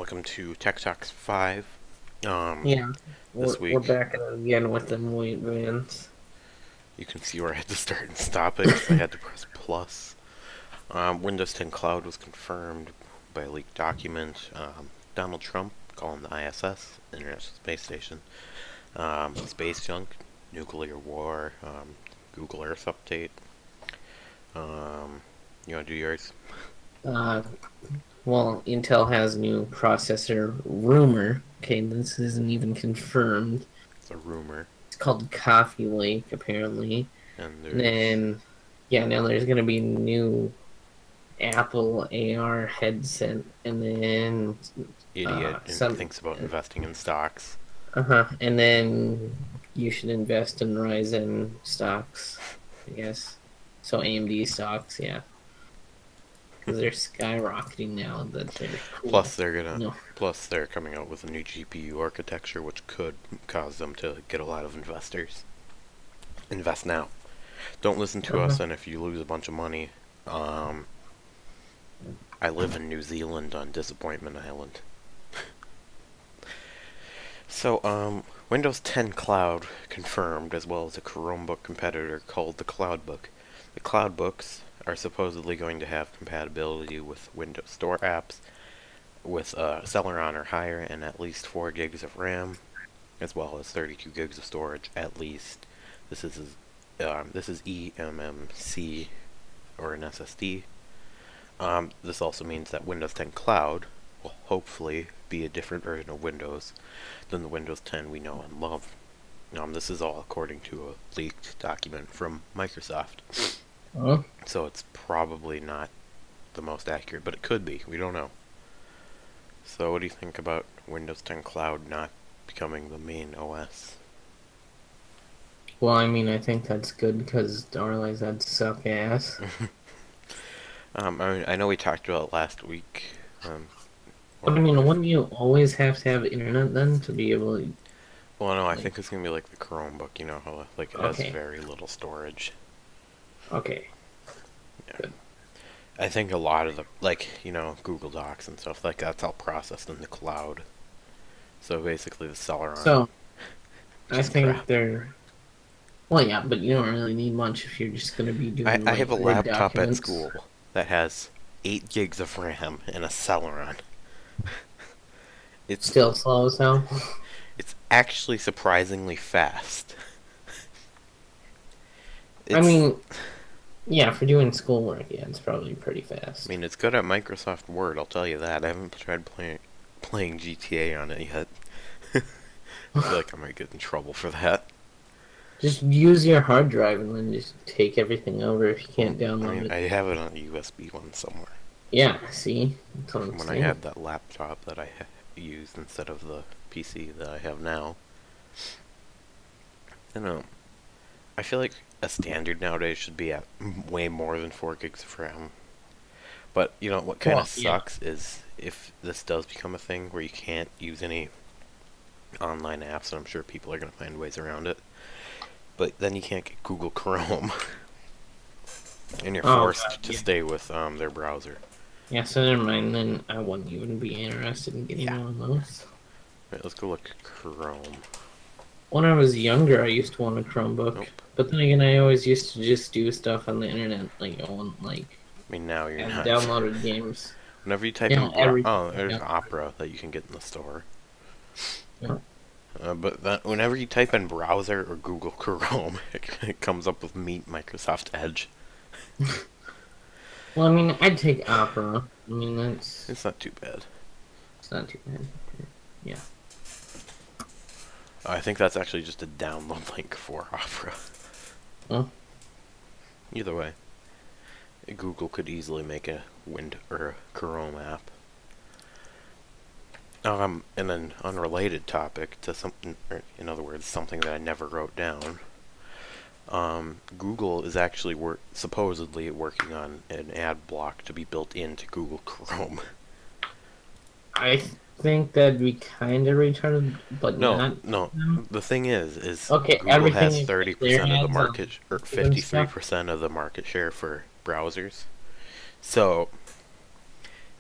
Welcome to Tech Talks 5. Yeah, This we're week, back at it again with them weight vans. you can see where I had to start and stop it because I had to press plus. Windows 10 Cloud was confirmed by a leaked document. Donald Trump calling the ISS, International Space Station, space junk, nuclear war, Google Earth update. You want to do yours? Uh, well, Intel has new processor rumor. Okay, this isn't even confirmed. It's a rumor. It's called Coffee Lake, apparently. And And there's then, yeah, now there's gonna be new Apple AR headset, and then idiot and some, thinks about investing in stocks. and then you should invest in Ryzen stocks, I guess. So AMD stocks, yeah. Because they're skyrocketing now that they're cool. No. Plus they're coming out with a new GPU architecture, which could cause them to get a lot of investors. Invest now. Don't listen to us, and if you lose a bunch of money, I live in New Zealand on Disappointment Island. So, Windows 10 Cloud confirmed, as well as a Chromebook competitor called the Cloudbook. The Cloudbooks are supposedly going to have compatibility with Windows Store apps, with Celeron or higher, and at least 4 gigs of RAM, as well as 32 gigs of storage at least. This is eMMC or an SSD. This also means that Windows 10 Cloud will hopefully be a different version of Windows than the Windows 10 we know and love. This is all according to a leaked document from Microsoft. Huh? So it's probably not the most accurate, but it could be. We don't know. So what do you think about Windows 10 Cloud not becoming the main OS? Well, I mean, I think that's good because otherwise that'd suck ass. I know we talked about it last week. But I mean, wouldn't you always have to have internet then to be able to? Well, no, I Like, think it's gonna be like the Chromebook. You know how like it has okay, very little storage. okay, Yeah. good. I think a lot of the Google Docs and stuff like that's all processed in the cloud. So basically, the Celeron, So I just think crap. they're well, yeah, but you don't really need much if you're just gonna be doing I have like a Word laptop at documents. school that has 8 gigs of RAM and a Celeron. It's Still slow as hell. it's actually surprisingly fast. I It's mean, yeah, for doing schoolwork, yeah, it's probably pretty I fast. mean it's good at Microsoft Word. I'll tell you that. I haven't tried playing GTA on it yet. I feel like I might get in trouble for that. Just use your hard drive and then just take everything over if you can't I download mean, it. I have it on a USB one somewhere. Yeah, see? That's what I'm From when I saying. had that laptop that I used instead of the PC that I have now. You know, I feel like a standard nowadays should be at way more than 4 gigs of RAM. But, you know, what kind of Well, yeah. sucks is if this does become a thing where you can't use any online apps, and I'm sure people are going to find ways around it, but then you can't get Google Chrome, and you're Oh, God, forced to yeah. stay with their browser. Yeah, so never mind, then I wouldn't even be interested in getting Yeah. one of those. Right, let's go look at Chrome. When I was younger, I used to want a Chromebook, Nope. but then again, I always used to just do stuff on the internet, like, I wouldn't, like, I mean, now you're have not. downloaded games. Whenever you type You in know, everything. oh, there's Yeah. Opera that you can get in the store. Yeah. But whenever you type in browser or Google Chrome, it comes up with Meet Microsoft Edge. Well, I mean, I'd take Opera. I mean, It's not too bad. it's not too bad. Yeah. I think that's actually just a download link for Opera. Well, Either way, Google could easily make a Wind or a Chrome app. And an unrelated topic to something, or in other words, something that I never wrote down. Google is actually supposedly working on an ad block to be built into Google Chrome. I think that'd be kind of retarded, but No, not. no. The thing is Okay, Google everything has except their 30% of the ads on market, or and stuff. 53% of the market share for browsers. So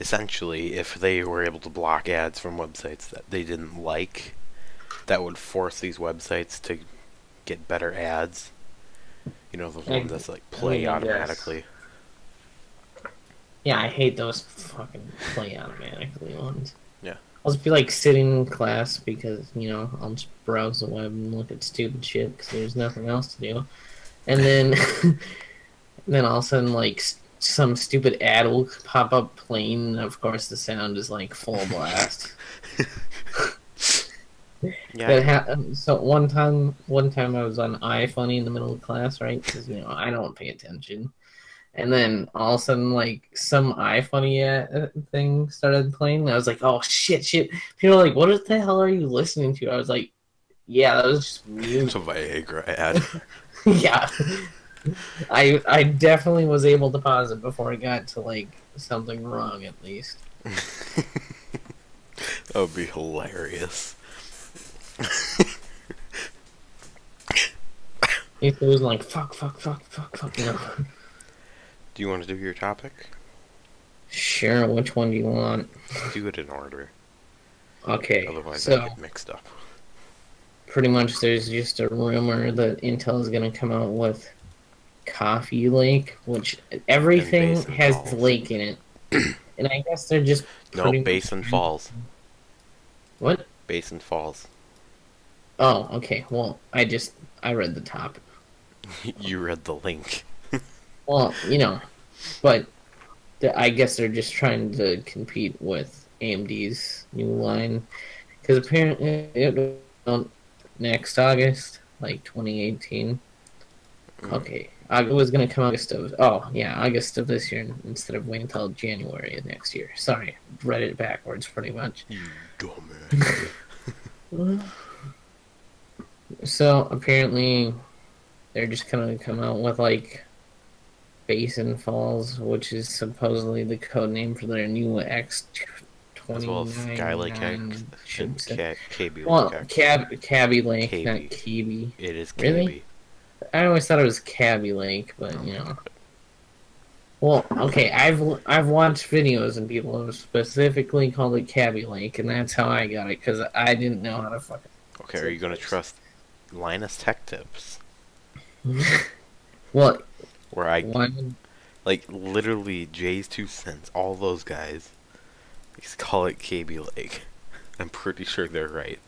essentially, if they were able to block ads from websites that they didn't like, that would force these websites to get better ads. You know, the ones that's like play automatically. Yeah, I hate those fucking play automatically ones. Yeah. I'll just be like sitting in class because, you know, I'll just browse the web and look at stupid shit because there's nothing else to do. And then, then all of a sudden, like, some stupid ad will pop up playing, and of course the sound is like full blast. Yeah. So one time I was on iFunny in the middle of class, right? Because, you know, I don't pay attention. And then all of a sudden, like, some iFunny thing started playing. And I was like, oh, shit. People are like, what the hell are you listening to? I was like, yeah, that was just music. It's a Viagra ad. Yeah. I definitely was able to pause it before it got to, like, something wrong, at least. That would be hilarious. It was like, fuck, you know. Do you want to do your topic? Sure, which one do you want? Do it in order. Okay, Otherwise so I get mixed up. pretty much there's just a rumor that Intel is going to come out with Coffee Lake, which everything Basin has Falls. lake in it. And I guess they're just... No, Basin Falls. What? Basin Falls. Oh, okay, well, I read the top. You read the link. Well, you know, but I guess they're just trying to compete with AMD's new line. Because apparently it next August, like 2018. Okay, it was going to come August of this year instead of waiting until January of next year. Sorry, read it backwards pretty much. You dumbass. So apparently they're just going to come out with like Basin Falls, which is supposedly the code name for their new X29. As well as Skylake X and KB Well, Lake X. Cabby Lake, KB. not Keeby. It is KB. Really? I always thought it was Cabby Lake, but you know. Well, okay, I've watched videos and people have specifically called it Cabby Lake, and that's how I got it because I didn't know how to fucking. Okay, are you gonna trust Linus Tech Tips? Well, Where I one, like literally Jay's 2 cents, all those guys, they call it KB Lake. I'm pretty sure they're right.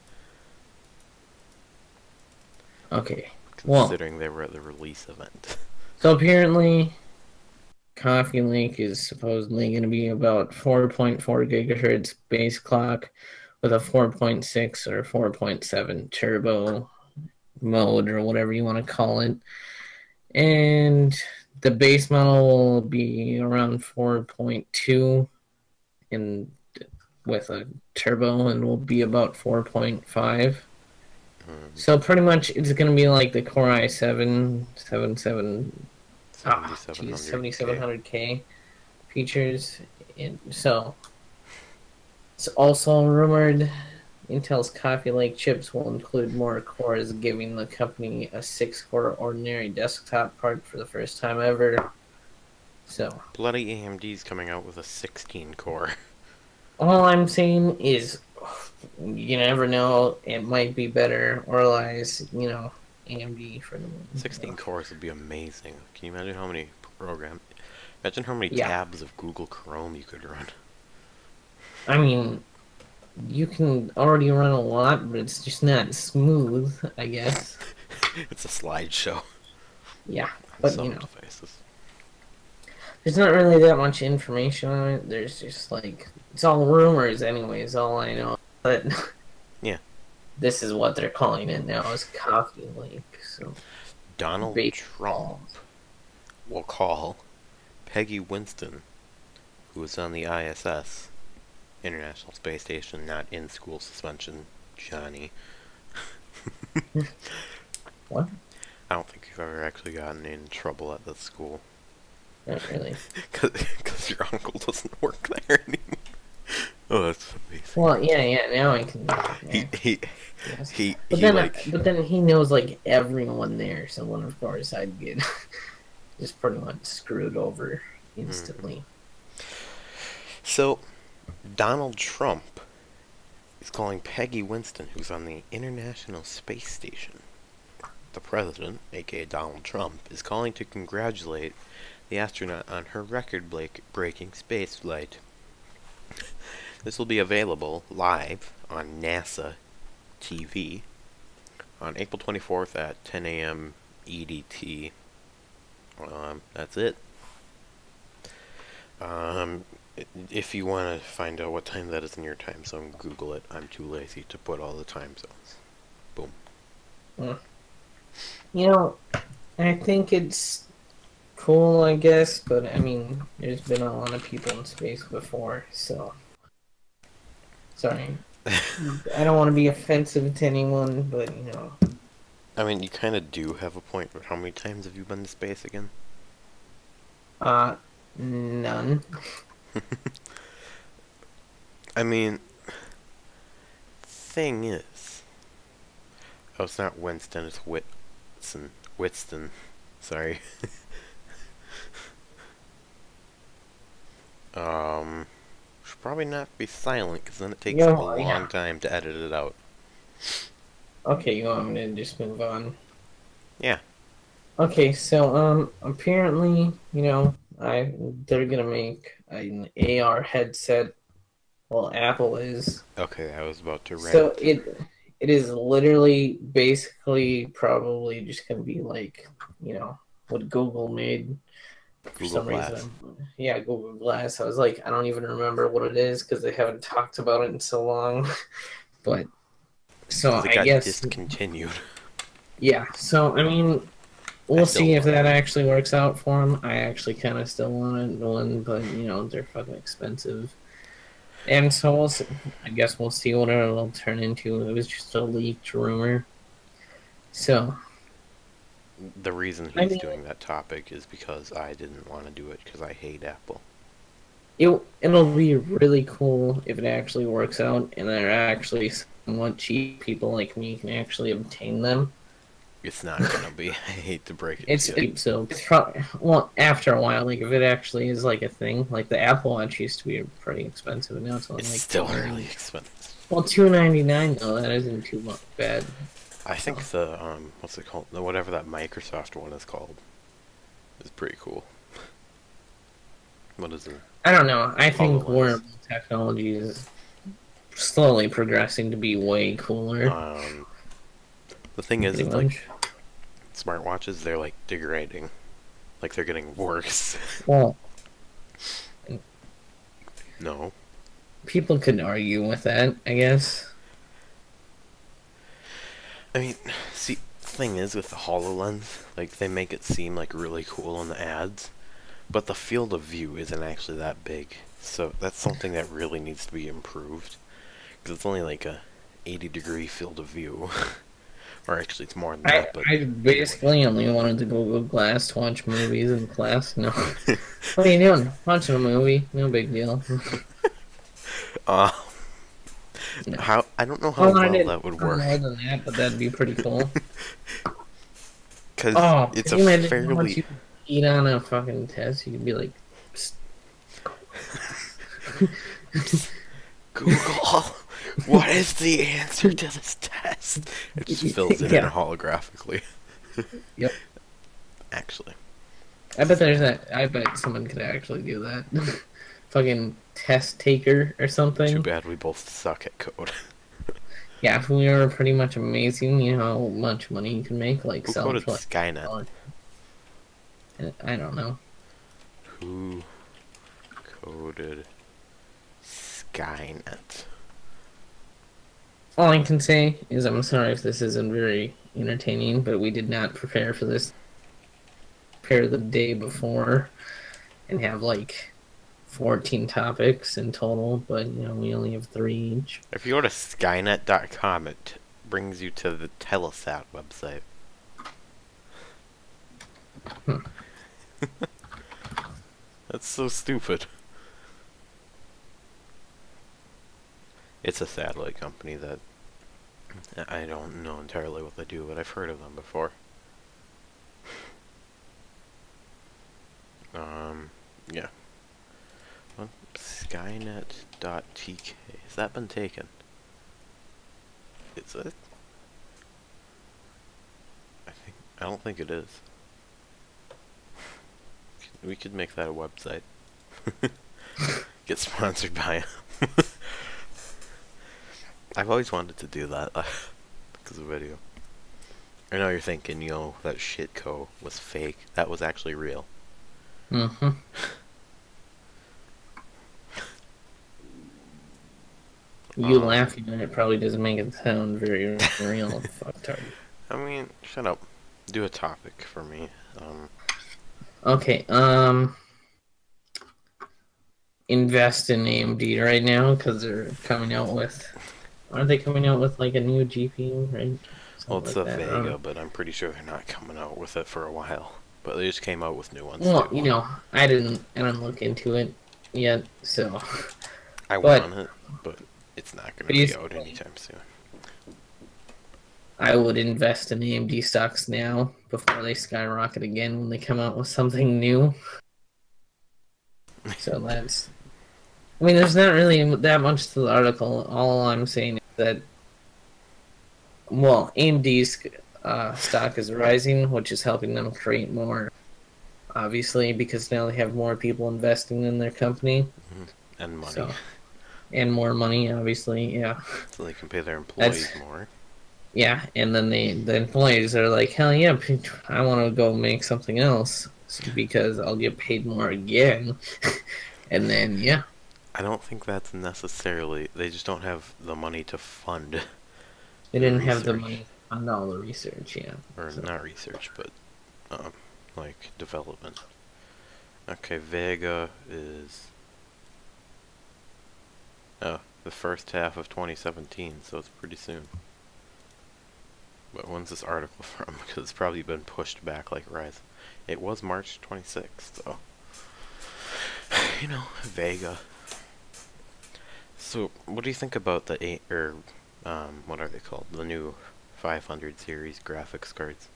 okay. Well, Considering they were at the release event. so apparently, Coffee Lake is supposedly going to be about 4.4 gigahertz base clock with a 4.6 or 4.7 turbo mode or whatever you want to call it. And the base model will be around 4.2 and with a turbo and will be about 4.5. So pretty much it's going to be like the Core i7 7700K features. And so it's also rumored Intel's Coffee Lake chips will include more cores, giving the company a 6-core ordinary desktop part for the first time ever. So Bloody AMD's coming out with a 16 core. all I'm saying is you never know, it might be better or lies, you know, AMD for the 16 cores would be amazing. Can you imagine how many imagine how many Yeah. tabs of Google Chrome you could run? I mean, you can already run a lot, but it's just not smooth, I guess. It's a slideshow Yeah, on but some you know, devices. there's not really that much information on it. There's just like, it's all rumors anyways, all I know. But Yeah. this is what they're calling it now, is Coffee Lake. So Donald Big Trump will call Peggy Winston, who was on the ISS, International Space Station, not in school suspension, Johnny. What? I don't think you've ever actually gotten in trouble at the school. Not really. Because your uncle doesn't work there anymore. Oh, that's amazing. Well, yeah, now I can. Yeah. But then he knows like everyone there, so then of course I'd get just pretty much screwed over instantly. So, Donald Trump is calling Peggy Winston, who's on the International Space Station. The president, aka Donald Trump, is calling to congratulate the astronaut on her record-breaking space flight. This will be available live on NASA TV on April 24th at 10 a.m. EDT. That's it. If you want to find out what time that is in your time zone, Google it. I'm too lazy to put all the time zones. Boom. You know, I think it's cool, I guess, but I mean, there's been a lot of people in space before, so. Sorry. I don't want to be offensive to anyone, but you know. I mean, you kind of do have a point, but how many times have you been to space again? None. I mean, thing is, oh, it's not Winston, it's Whitston. Sorry. Should probably not be silent, because then it takes a long time to edit it out. Okay, you want me to just move on? Yeah. Okay, so, apparently, you know, they're gonna make an AR headset. Well, Apple is. Okay, I was about to rant. So it is literally, basically, probably just gonna be like, you know, what Google made. For some reason, yeah, Google Glass. I was like, I don't even remember what it is because they haven't talked about it in so long. But so I guess discontinued. Yeah. So I mean, we'll see if that actually works out for them. I actually kind of still want one, but you know they're fucking expensive. And so we'll see. I guess we'll see what it'll turn into. It was just a leaked rumor. So. The reason he's doing that topic is because I didn't want to do it because I hate Apple. It'll be really cool if it actually works out and they're actually somewhat cheap. People like me can actually obtain them. It's not gonna be. I hate to break it. It's cheap, so it's probably, well, after a while, like if it actually is like a thing, like the Apple Watch used to be pretty expensive, and now it's only like still really expensive. Well, $299 though. That isn't too much bad. I think the what's it called? Whatever that Microsoft one is called is pretty cool. What is it? I don't know. I think wearable technology is slowly progressing to be way cooler. The thing is, it's like smartwatches, they're like degrading, like they're getting worse. Well, no. People could argue with that, I guess. I mean, see, the thing is with the HoloLens, like, they make it seem, like, really cool in the ads, but the field of view isn't actually that big, so that's something that really needs to be improved, because it's only, like, a 80-degree field of view, or actually it's more than that, but... I basically only wanted to Google Glass to watch movies in class, no. What are you doing? Watching a movie, no big deal. No. How I don't know how well that would work. More than that, but that'd be pretty cool. Because it's a fairly. Once you eat on a fucking test, you could be like. Google, what is the answer to this test? It just fills it in holographically. Yep. Actually. I bet someone could actually do that. Fucking test taker or something. Too bad we both suck at code. Yeah, if we were pretty much amazing, you know how much money you can make, like Who coded Skynet? I don't know. Who coded Skynet? All I can say is I'm sorry if this isn't very entertaining, but we did not prepare for this. Prepare the day before and have like 14 topics in total, but you know we only have 3 each. If you go to Skynet.com, it brings you to the Telesat website. That's so stupid. It's a satellite company that I don't know entirely what they do, but I've heard of them before. Yeah. Skynet.tk. Has that been taken? Is it? I don't think it is. We could make that a website. Get sponsored by them. I've always wanted to do that because of video. I know you're thinking, that shitco was fake. That was actually real. Mm-hmm. You laughing at it probably doesn't make it sound very real. Fucktard. I mean, shut up. Do a topic for me. Okay, invest in AMD right now because they're coming out with... Aren't they coming out with like a new GPU, right? Well, it's a Vega, but I'm pretty sure they're not coming out with it for a while. But they just came out with new ones. Well, too. I didn't look into it yet, so... I want it, but it's not going to be out anytime soon. I would invest in AMD stocks now before they skyrocket again when they come out with something new. So that's... I mean, there's not really that much to the article. All I'm saying is that, well, AMD's stock is rising, which is helping them create more, obviously, because now they have more people investing in their company. And money. So, and more money, obviously, yeah. So they can pay their employees more. Yeah, and then the employees are like, hell yeah, I want to go make something else because I'll get paid more again. And then, yeah. I don't think that's necessarily... They just don't have the money to fund. They didn't have the money to fund all the research, yeah. Or not research, but like development. Okay, Vega is... Oh, the first half of 2017, so it's pretty soon. But when's this article from? Because it's probably been pushed back like Ryzen. It was March 26th, so... Vega. So, what do you think about the what are they called? The new 500 series graphics cards?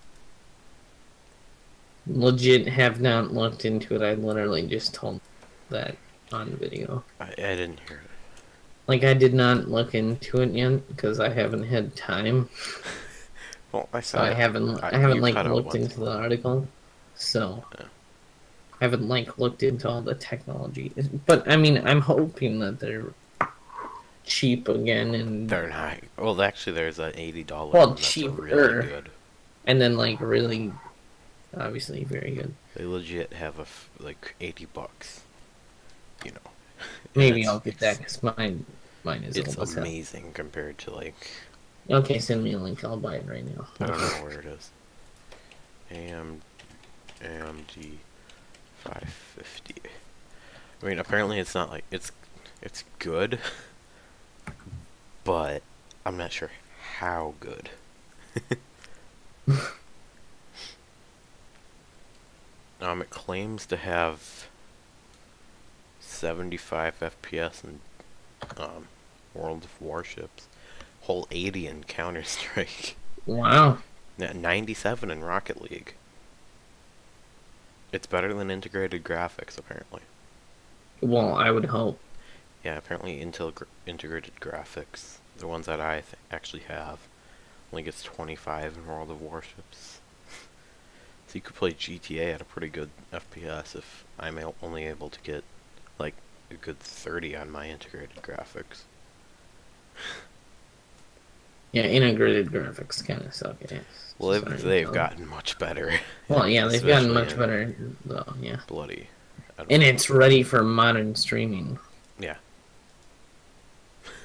Legit have not looked into it. I literally just told that on video. I didn't hear it. Like, I did not look into it yet because I haven't had time. Well, I saw. So I haven't looked into the article. So yeah. I haven't looked into all the technology. But I mean, I'm hoping that they're cheap again, and they're not. Well, actually, there's an $80 well, one that's cheaper, really good, and then really, obviously, very good. They legit have $80. Maybe I'll get that because mine is. It's amazing compared to Okay, send me a link. I'll buy it right now. I don't know where it is. AMD 550. I mean, apparently it's not it's good, but I'm not sure how good. It claims to have 75 FPS in World of Warships, whole 80 in Counter-Strike. Wow. 97 in Rocket League. It's better than integrated graphics, apparently. Well, I would hope. Yeah, apparently integrated graphics, the ones that I actually have, only gets 25 in World of Warships. So you could play GTA at a pretty good FPS if I'm only able to get a good 30 on my integrated graphics. Yeah, integrated graphics kind of suck. Well, they've gotten much better. Well, yeah, they've gotten much better, though, yeah. Bloody. And it's ready for modern streaming. Yeah.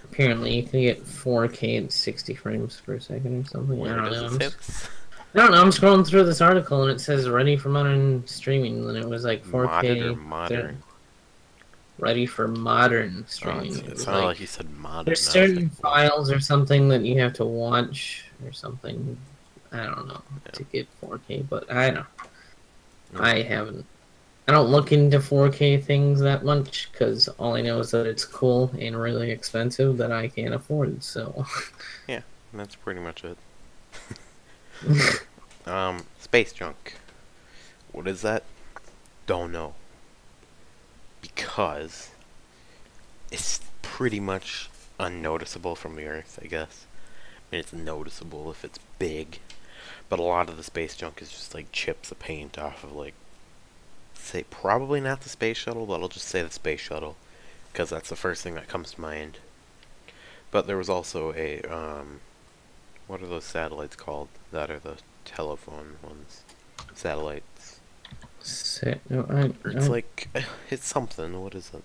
Apparently, you can get 4K at 60 frames per second or something. Where I don't know. I don't know, I'm scrolling through this article and it says ready for modern streaming, and it was 4K. Modded or modern? Ready for modern streaming. It sounded like you said modern. There's certain files or something that you have to watch or something. I don't know, to get 4K, but I don't. I don't look into 4K things that much because all I know is that it's cool and really expensive that I can't afford. So yeah, that's pretty much it. Space junk. What is that? Don't know. Because it's pretty much unnoticeable from the Earth, I guess. I mean, it's noticeable if it's big, but a lot of the space junk is just like chips of paint off of, like, say, probably not the space shuttle, but I'll just say the space shuttle, because that's the first thing that comes to mind. But there was also a, what are those satellites called that are the telephone ones? Satellites. It's like, it's something, what is it?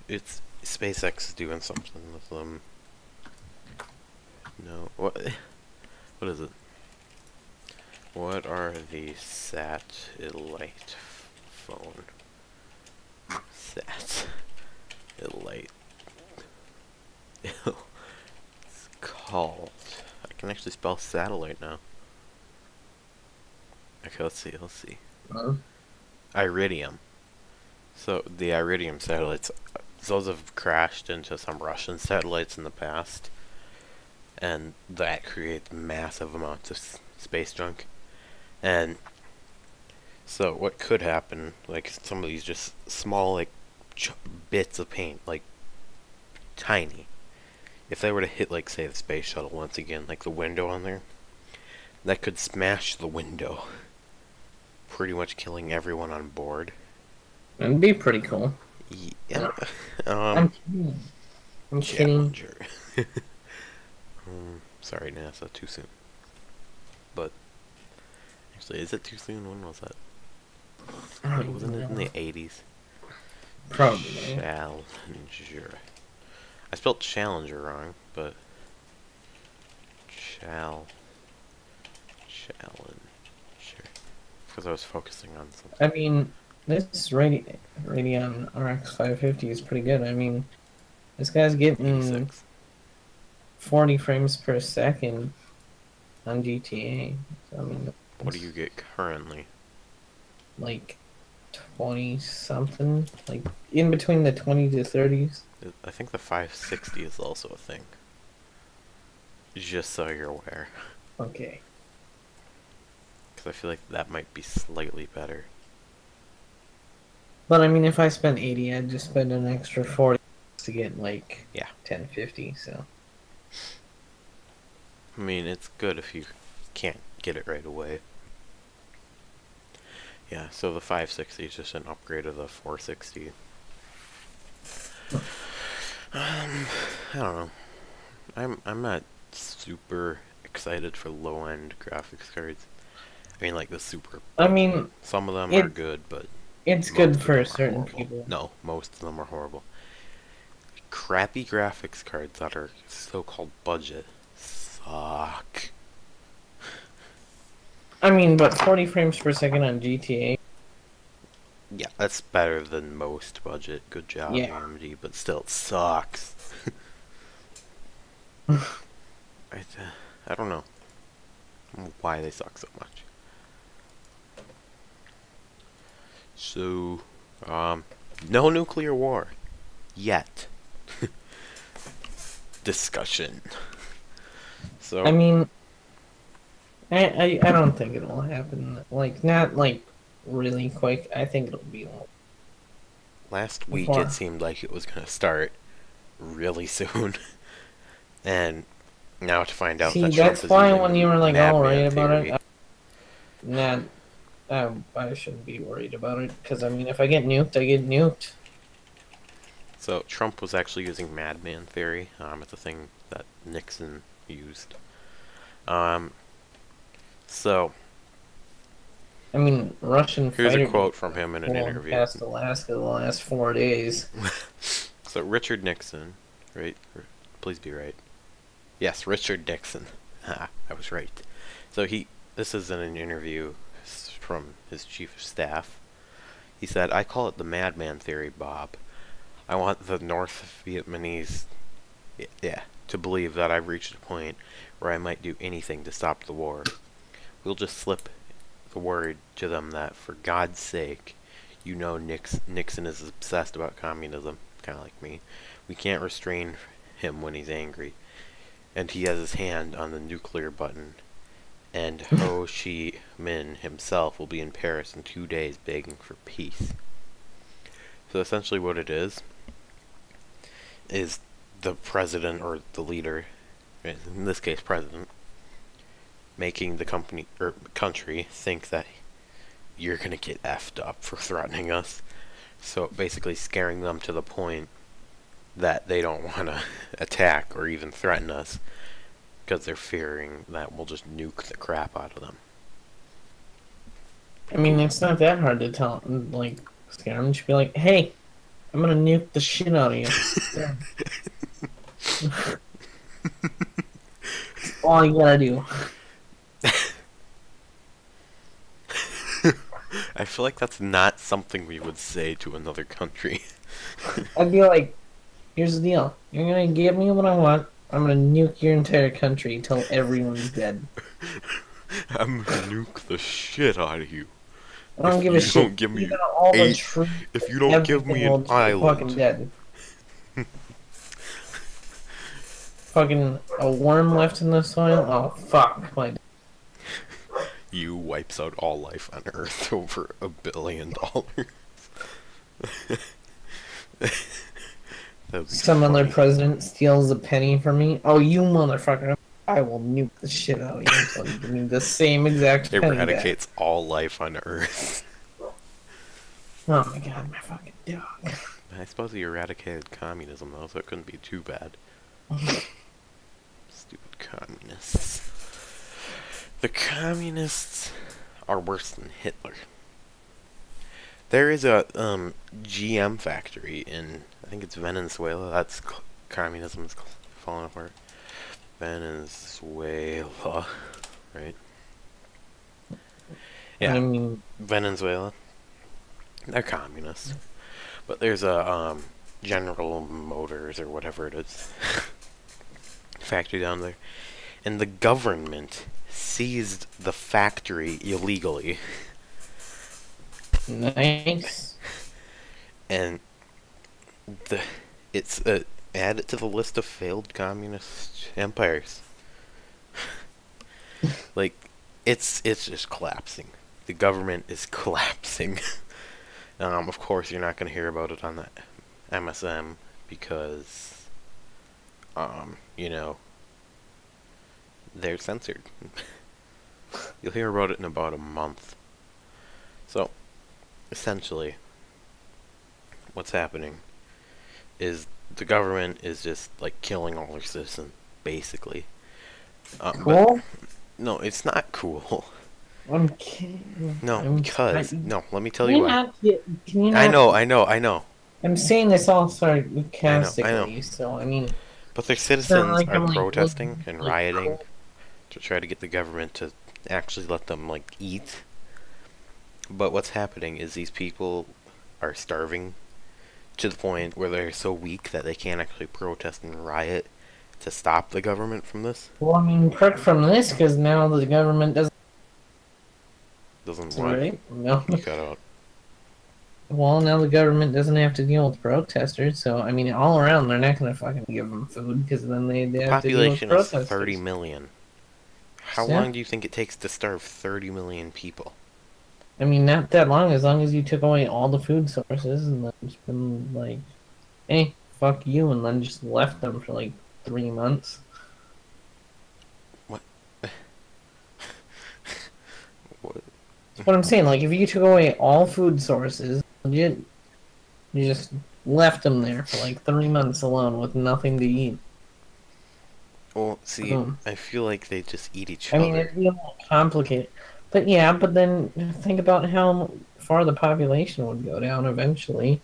It's SpaceX is doing something with them. No, what is it? What are the satellite phone? Satellite. It's called. I can actually spell satellite now. Okay, let's see. Iridium. So the Iridium satellites, those have crashed into some Russian satellites in the past, and that creates massive amounts of space junk. And so what could happen, like some of these just small, like, bits of paint, like tiny, if they were to hit, like, say, the space shuttle once again, like the window on there, that could smash the window, pretty much killing everyone on board. That'd be pretty cool. Yeah. I'm kidding. I'm kidding. Challenger. Sorry, NASA, too soon. But actually, is it too soon? When was that? Wasn't it in the 80s? Probably. Challenger. I spelled Challenger wrong, but Challenger. Because I was focusing on something. I mean, this Radeon RX 550 is pretty good. I mean, this guy's getting 86. 40 frames per second on GTA. So, I mean, What do you get currently? like 20 something, like in between the 20 to 30s. I think the 560 is also a thing. Just so you're aware. Okay. Because I feel like that might be slightly better. But I mean, if I spent 80, I'd just spend an extra 40 to get like 1050. So. I mean, it's good if you can't get it right away. Yeah, so the 560 is just an upgrade of the 460. I don't know. I'm not super excited for low-end graphics cards. I mean, like the super. I mean, some of them are good, but it's good for certain people. No, most of them are horrible. Crappy graphics cards that are so-called budget suck. I mean, but 40 frames per second on GTA. Yeah, that's better than most budget. Good job, AMD, but still, it sucks. I don't know why they suck so much. So, no nuclear war. Yet. Discussion. So, I mean, I don't think it'll happen. Like, not like really quick. I think it'll be last week it seemed like it was gonna start really soon, and now to find out that that's why when you were like all worried about it, I shouldn't be worried about it, because I mean, if I get nuked, I get nuked. So Trump was actually using madman theory. It's a thing that Nixon used. So I mean, Russian. Here's a quote from him in an interview. Past Alaska the last 4 days. So Richard Nixon, right? Please be right. Yes, Richard Nixon. I was right. So this is in an interview from his chief of staff. He said, "I call it the madman theory, Bob. I want the North Vietnamese, to believe that I've reached a point where I might do anything to stop the war. We'll just slip the word to them that, for God's sake, Nixon is obsessed about communism, kind of like me. We can't restrain him when he's angry. And he has his hand on the nuclear button. And Ho Chi Minh himself will be in Paris in 2 days begging for peace." So essentially what it is the president or the leader, in this case president, making the company or country think that you're gonna get effed up for threatening us. So basically scaring them to the point that they don't want to attack or even threaten us because they're fearing that we'll just nuke the crap out of them. I mean, it's not that hard to tell. Like, scare them. Just be like, "Hey, I'm gonna nuke the shit out of you." There. That's all you gotta do. I feel like that's not something we would say to another country. I'd be like, "Here's the deal. You're gonna give me what I want. I'm gonna nuke your entire country till everyone's dead. I'm gonna nuke the shit out of you. I don't give a you shit. don't give me You got all the eight- troops, If you don't give me everything an will be fucking island, dead." Fucking a worm left in the soil? Oh, fuck. My you wipes out all life on Earth over $1 billion. That'd be Some other funny. president steals a penny from me. Oh, you motherfucker. I will nuke the shit out of you until you give me the same exact penny back. Eradicates all life on Earth. Oh my god, my fucking dog. I suppose he eradicated communism though, so it couldn't be too bad. Stupid communists. The communists are worse than Hitler. There is a GM factory in, I think it's Venezuela. That's communism's falling apart. Venezuela, right? Yeah, I mean, Venezuela. They're communists, but there's a General Motors or whatever it is factory down there, and the government seized the factory illegally, nice. and it's add it to the list of failed communist empires. Like, it's just collapsing. The government is collapsing. Of course, you're not going to hear about it on the MSM because, you know, they're censored. You'll hear about it in about a month. So, essentially, what's happening is the government is just, like, killing all their citizens, basically. Cool? No, it's not cool. I'm kidding. No, because... No, let me tell Can you you why. not get, can you not, I know. I'm saying this all sarcastically, I know. so I mean, But their citizens like are I'm, like, protesting looking, and like, rioting cool. to try to get the government to actually let them, like, eat. But what's happening is these people are starving to the point where they're so weak that they can't actually protest and riot to stop the government from this. Well, I mean, perk from this, because now the government doesn't... Doesn't what? Right? No. You cut out. Well, now the government doesn't have to deal with protesters, so, I mean, all around, they're not going to fucking give them food, because then they have to deal with Population is protesters. 30 million. How Yeah. long do you think it takes to starve 30 million people? I mean, not that long, as long as you took away all the food sources, and then just been like, hey, fuck you, and then just left them for, like, 3 months. What? What? That's what I'm saying. Like, if you took away all food sources, you just left them there for like 3 months alone with nothing to eat. Well, see, Boom. I feel like they just eat each I mean, other. it'd be a little complicated. But yeah, but then think about how far the population would go down eventually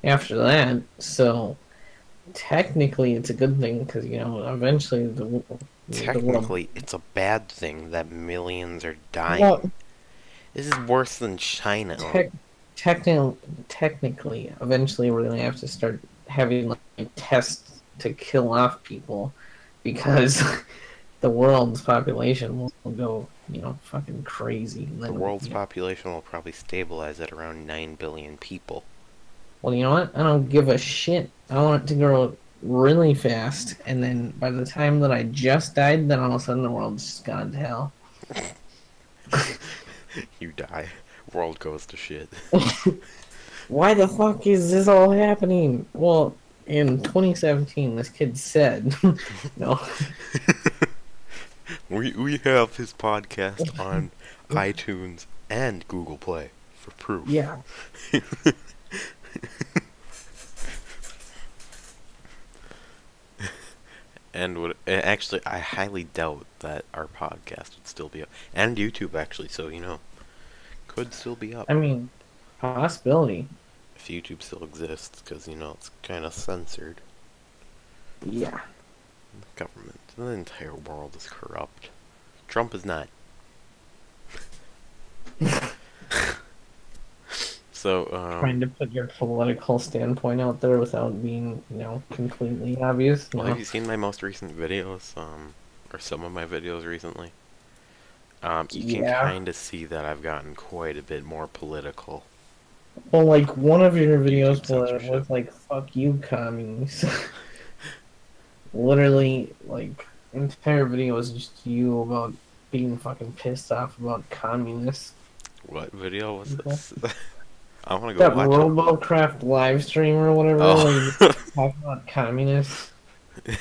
after that. So technically, it's a good thing because, you know, eventually the world... Technically, it's a bad thing that millions are dying. Well, This is worse than China. technically, eventually we're gonna have to start having like tests to kill off people because the world's population will go, you know, fucking crazy. And The then, world's you know, population will probably stabilize at around 9 billion people. well, you know what? I don't give a shit. I want it to grow really fast, and then by the time that I just died, then all of a sudden the world's just gone to hell. You die. world goes to shit. Why the fuck is this all happening? Well, in 2017, this kid said, no, We have his podcast on iTunes and Google Play for proof. yeah, And actually, I highly doubt that our podcast would still be up, and YouTube actually. So could still be up I mean, possibility. if YouTube still exists, because it's kind of censored. Yeah. Government, the entire world is corrupt. Trump is not. So, Trying to put your political standpoint out there without being, completely obvious. well, No. have you seen my most recent videos, or some of my videos recently? You can Yeah. kind of see that I've gotten quite a bit more political. Well, like, one of your videos censorship. was like, fuck you, commies. Literally, like, entire video was just you about being fucking pissed off about communists. What video was this? I want to go That watch RoboCraft live stream or whatever, where you it. talk about communists.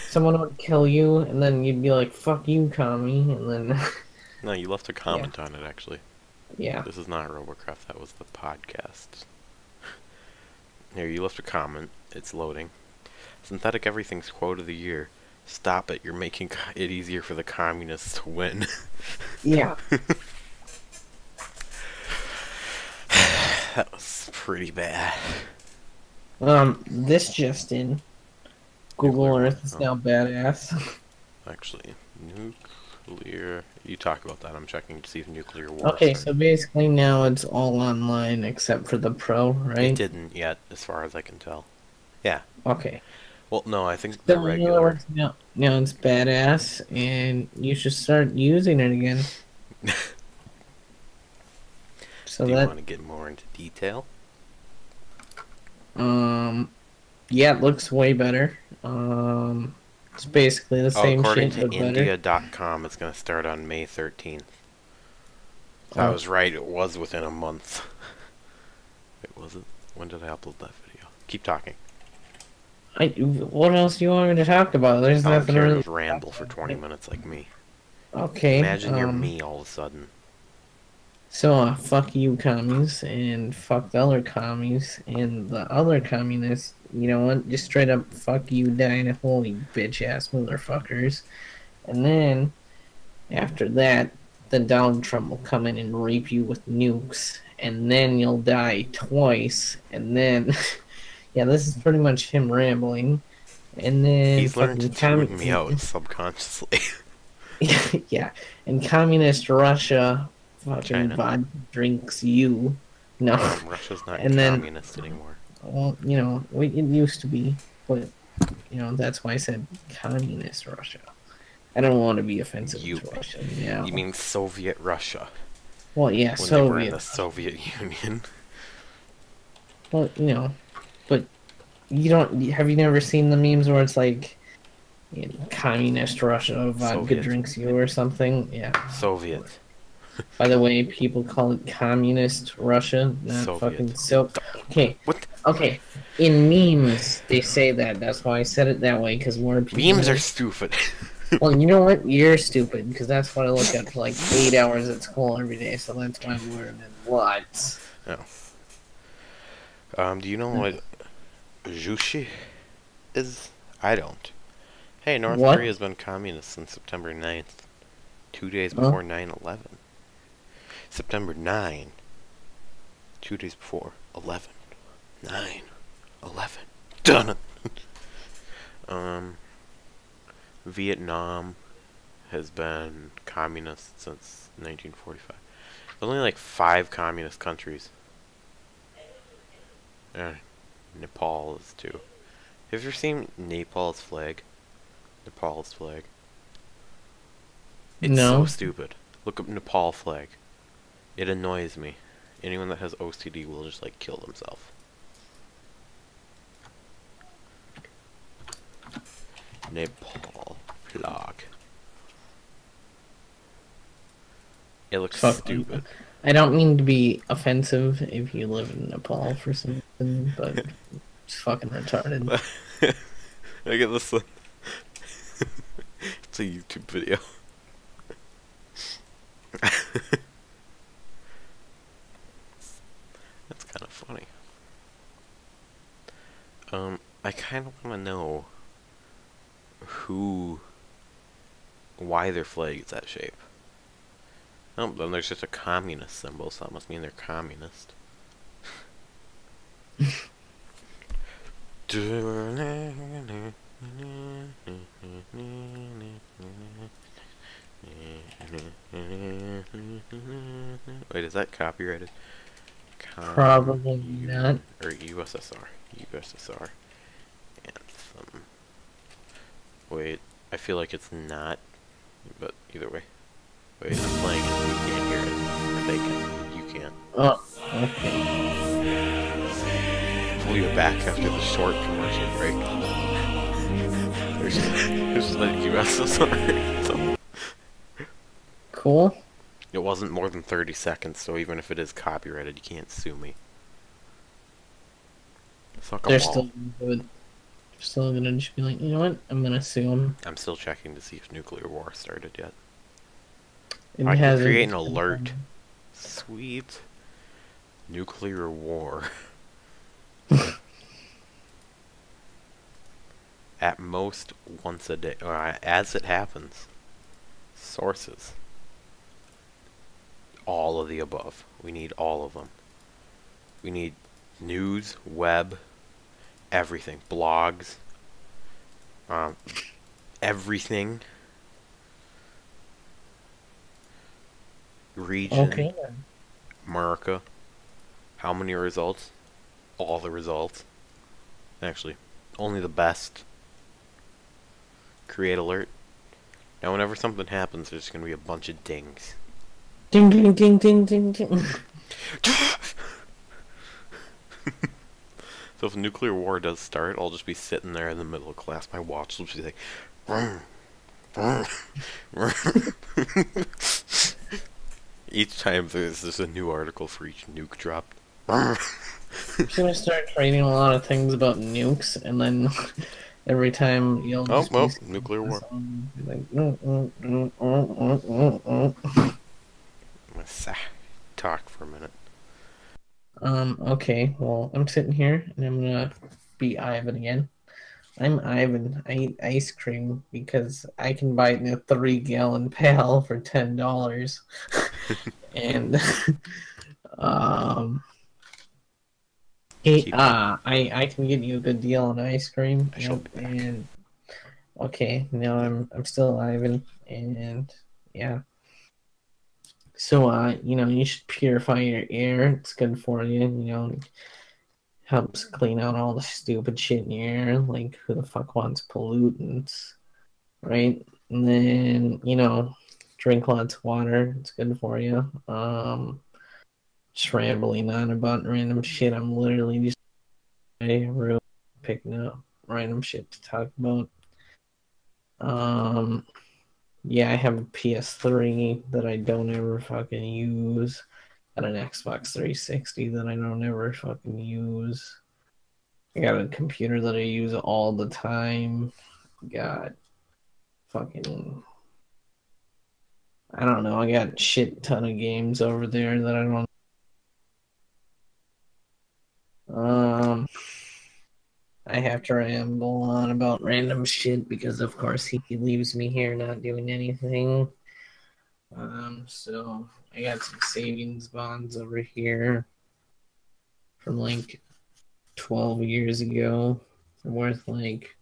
Someone would kill you, and then you'd be like, fuck you, commie, and then, No, you left a comment on it, actually. yeah. This is not Robocraft, that was the podcast. Here, you left a comment. It's loading. Synthetic Everything's quote of the year. Stop it, you're making it easier for the communists to win. Yeah. That was pretty bad. This just in. Google Earth is now badass. Actually, nuclear... You talk about that, I'm checking to see if nuclear war Okay, started. so basically now it's all online except for the pro, It right? didn't yet, as far as I can tell. Okay. Well, no, I think the So, regular... now it's badass, and you should start using it again. So Do you that, want to get more into detail? yeah, it looks way better. It's basically the same according shit, to but better. India.com, it's going to start on May 13th. I Oh. was right, it was within a month. Wait, was it? When did I upload that video? Keep talking. What else do you want me to talk about? There's I don't nothing care, really. just ramble for 20 minutes like me. Okay. Imagine you're me all of a sudden. So, fuck you, commies, and fuck the other commies, and the other communists. You know what? Just straight up fuck you, die in a hole, you bitch ass motherfuckers. And then, after that, then Donald Trump will come in and rape you with nukes, and then you'll die twice, and then. Yeah, this is pretty much him rambling. And then. He's learned to fucking tune me out subconsciously. Yeah, and communist Russia fucking China. vodka drinks you. No. Russia's not And then- communist anymore. Well, it used to be, but that's why I said communist Russia. I don't want to be offensive You- to Russia. Yeah. You mean Soviet Russia? Well, yeah, When they were in Soviet. the Soviet Union. Well, but you don't. Have you never seen the memes where it's like, communist Russia vodka Soviet. drinks you or something? Yeah. Soviet. By the way, people call it communist Russia, not Soviet. fucking so. Okay. What? Okay. In memes, they say that. That's why I said it that way, because more people. Memes are stupid. Well, you know what? You're stupid, because that's what I look at for like 8 hours at school every day. So that's why I'm learning lots. Do you know what Juche is? I don't. Hey, North What? Korea's been communist since September 9th. 2 days before 9/11. September 9. 2 days before 11. 9. 11. Done. Vietnam has been communist since 1945. There's only like 5 communist countries. Nepal is 2. Have you ever seen Nepal's flag? Nepal's flag. It's so No. stupid. Look up Nepal flag. It annoys me. Anyone that has OCD will just like kill themselves. Nepal flag. It looks Fuck. stupid. I don't mean to be offensive if you live in Nepal for some reason, but it's fucking retarded. I get this one. It's a YouTube video. That's kind of funny. I kind of want to know why their flag is that shape. Oh, then there's just a communist symbol, so that must mean they're communist. Wait, is that copyrighted? Probably not. Or USSR. USSR. Anthem. Wait, I feel like it's not, but either way. Wait, I'm playing it and we can't hear it. Or they can. You can't. Oh, okay. We'll be back after the short commercial break. There's the USSR. Cool. It wasn't more than 30 seconds, so even if it is copyrighted, you can't sue me. Suck 'em They're all. still gonna do it. They're still gonna just be like, you know what? I'm gonna sue them. I'm still checking to see if nuclear war started yet. It I can hasn't. create an alert. Sweet. Nuclear war. At most once a day. As it happens. Sources. All of the above. We need all of them. We need news, web, everything. Blogs. Everything. Region. Okay. America. How many results? All the results. Actually, only the best. Create alert. Now whenever something happens, there's going to be a bunch of dings. Ding ding ding ding ding ding. So if a nuclear war does start, I'll just be sitting there in the middle of class. My watch will just be like, vroom, vroom, vroom. Each time there's just a new article for each nuke dropped. I'm just gonna start writing a lot of things about nukes, and then every time you'll Oh, just well, be nuclear war. like, Talk for a minute. Okay, well, I'm sitting here and I'm gonna be Ivan again. I'm Ivan. I eat ice cream because I can buy it in a 3-gallon pail for $10. And um I can get you a good deal on ice cream. I shall be back. And okay, now I'm still Ivan, and yeah. So you should purify your air. It's good for you, helps clean out all the stupid shit in your air. Like, who the fuck wants pollutants, right? And then, drink lots of water. It's good for you. Just rambling on about random shit. I'm literally just picking up random shit to talk about. Yeah, I have a PS3 that I don't ever fucking use. Got an Xbox 360 that I don't ever fucking use. I got a computer that I use all the time. Got fucking, I don't know. I got shit ton of games over there that I don't. I have to ramble on about random shit because, of course, he leaves me here not doing anything. So I got some savings bonds over here from like 12 years ago. They're worth like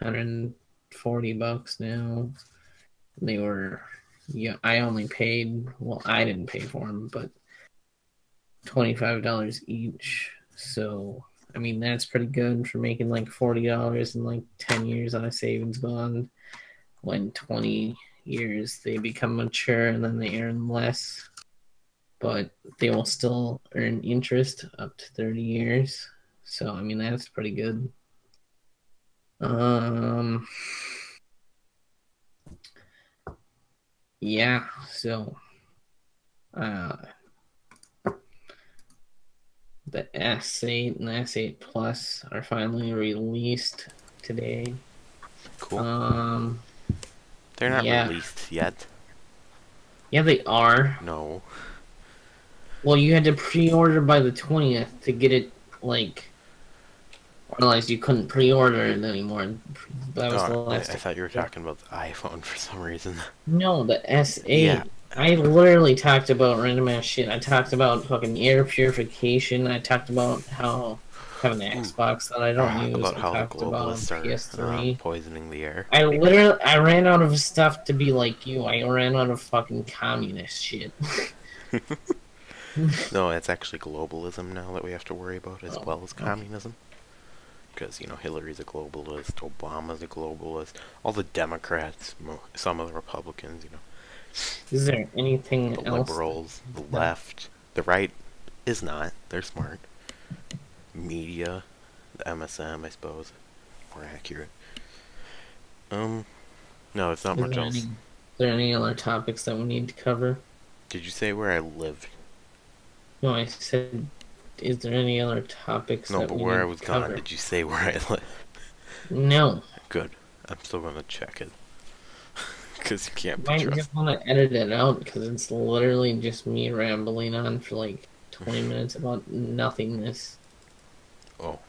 $140 now. They were, yeah, I only paid, well, I didn't pay for them, but $25 each. So, I mean, that's pretty good for making like $40 in like 10 years on a savings bond. When 20 years they become mature and then they earn less, but they will still earn interest up to 30 years. So, I mean, that's pretty good. Yeah, so the S8 and the S8 Plus are finally released today. Cool. They're not Yeah. released yet. Yeah, they are. No. Well, you had to pre-order by the 20th to get it, like, realized you couldn't pre-order it anymore. That was the Oh, I last time. thought you were talking about the iPhone for some reason. No, the S8. Yeah. I literally talked about random ass shit. I talked about fucking air purification. I talked about how having an Xbox that I don't use. About I how the talked about globalists are PS3. poisoning the air. I ran out of stuff to be like you. I ran out of fucking communist shit. No, it's actually globalism now that we have to worry about as well as okay. communism. Because, you know, Hillary's a globalist, Obama's a globalist, all the Democrats, some of the Republicans, you know. Is there anything The else? liberals, the left, the right is not. They're smart. Media, the MSM, I suppose, more accurate. No, it's not much else. Is there any other topics that we need to cover? Did you say where I lived? No, I said, is there any other topics No, that but we where need I was to cover? gone, did you say where I lived? No. Good. I'm still gonna check it. Because you can't be I trusted. just want to edit it out because it's literally just me rambling on for like 20 minutes about nothingness. Oh.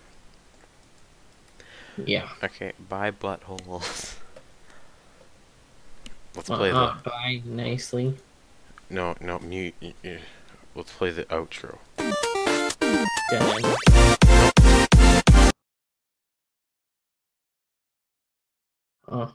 Yeah. Okay, bye buttholes. Let's play the... Bye nicely. No, mute. Let's play the outro. Done. Oh.